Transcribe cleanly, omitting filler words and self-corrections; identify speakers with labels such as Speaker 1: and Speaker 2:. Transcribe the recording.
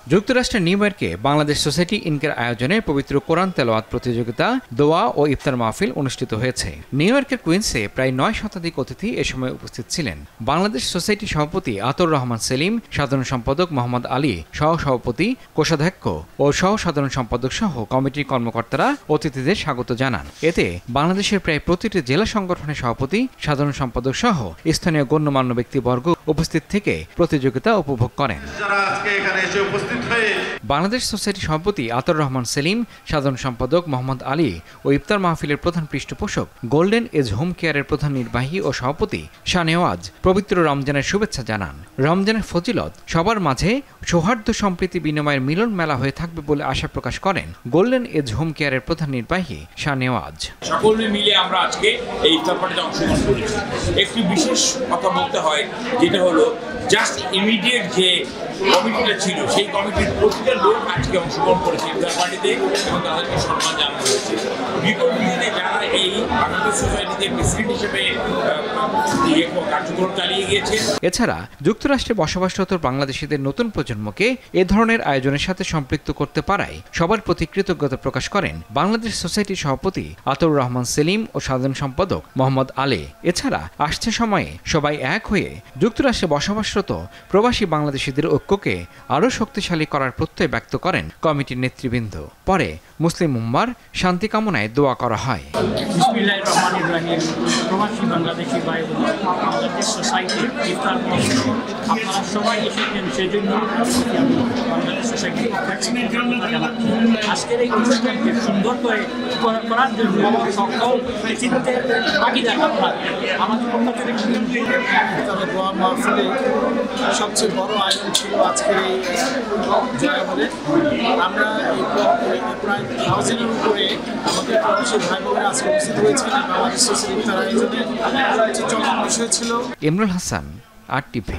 Speaker 1: যুক্তরাষ্ট্রের নিউ ইয়র্কে বাংলাদেশ সোসাইটি ইনকের আয়োজনে পবিত্র কোরআন তেলাওয়াত প্রতিযোগিতা, দোয়া ও ইফতার মাহফিল অনুষ্ঠিত হয়েছে। নিউ ইয়র্কের কুইন্সে প্রায় 9 শতাধিক অতিথি এ সময় উপস্থিত ছিলেন। বাংলাদেশ সোসাইটি সভাপতি আতর রহমান সেলিম, সাধারণ সম্পাদক মোহাম্মদ আলী, সহ-সভাপতি, কোষাধ্যক্ষ ও সহ-সাধারণ সম্পাদক সহ কমিটির কর্মকর্তারা অতিথিদের স্বাগত জানান। এতে বাংলাদেশের প্রায় প্রতিটি জেলা সংগঠনের সভাপতি, সাধারণ সম্পাদক সহ স্থানীয় গণ্যমান্য ব্যক্তিবর্গ উপস্থিত থেকে প্রতিযোগিতা উপভোগ করেন। বাংলাদেশ সোসাইটি সভাপতি আতর রহমান সেলিম, সাধারণ সম্পাদক মোহাম্মদ আলী ও ইফতার মাহফিলের প্রধান পৃষ্ঠপোষক গোল্ডেন এজ হোম কেয়ারের প্রধান নির্বাহী ও সভাপতি শাহনেওয়াজ পবিত্র রমজানের শুভেচ্ছা জানান। রমজানের ফজিলত সবার মাঝে সৌহার্দ্য সম্প্রীতি বিনিময়ের মিলন মেলা হয়ে থাকবে বলে আশা প্রকাশ করেন গোল্ডেন এজ হোম কেয়ারের প্রধান নির্বাহী শাহনেওয়াজ।
Speaker 2: সকলে মিলে আমরা আজকে এই ইফতার পার্টিতে অংশগ্রহণ করেছি। একটি বিশেষ কথা বলতে হয়, যেটা হলো জাস্ট ইমিডিয়েট যে কমিটিটা ছিল সেই কমিটির প্রতিটা লোক আজকে অংশগ্রহণ করেছে ইফতার পার্টিতে এবং তাদেরকে সম্মান জানানো হয়েছে। বিগত দিনে যারা এই বাংলাদেশ সোসাইটিতে প্রেসিডেন্ট হিসেবে কার্যক্রম চালিয়ে গিয়েছে।
Speaker 1: এছাড়া যুক্তরাষ্ট্রে বসবাসরত বাংলাদেশিদের নতুন প্রজন্মকে এ ধরনের আয়োজনের সাথে সম্পৃক্ত করতে পারায় সবার প্রতি কৃতজ্ঞতা প্রকাশ করেন বাংলাদেশ সোসাইটির সভাপতি আতর রহমান সেলিম ও সাধারণ সম্পাদক মোহাম্মদ আলী। এছাড়া আসছে সময়ে সবাই এক হয়ে যুক্তরাষ্ট্রে বসবাসরত প্রবাসী বাংলাদেশিদের ঐক্যকে আরও শক্তিশালী করার প্রত্যয় ব্যক্ত করেন কমিটির নেতৃবৃন্দ। পরে মুসলিম উম্মার শান্তি কামনায় দোয়া করা হয়।
Speaker 3: বিসমিল্লাহির রহমানির রহিম। প্রবাসী বাংলাদেশি ভাই বোন, বাংলাদেশ সোসাইটির ইফতার মাহফিল আপনারা সবাই এসেছেন, সেজন্য আমি বাংলাদেশ সোসাইটির আজকের এই অনুষ্ঠানকে সুন্দর করে করার জন্য সকল চিন্তে ভাগিদার আপনারা আমাদের পক্ষ থেকে
Speaker 4: দোয়া মাহফিলে সবচেয়ে বড় আয়োজন ছিল আজকের এই জয়াবলে। আমরা প্রায় 1000-এর উপরে আমাদের প্রবাসী ভাই বোনেরা আজকে উপস্থিত হয়েছেন। বাংলাদেশ সোসাইটির ইফতার আয়োজনে চলমান বিষয় ছিল।
Speaker 1: ইমরুল হাসান, RTV।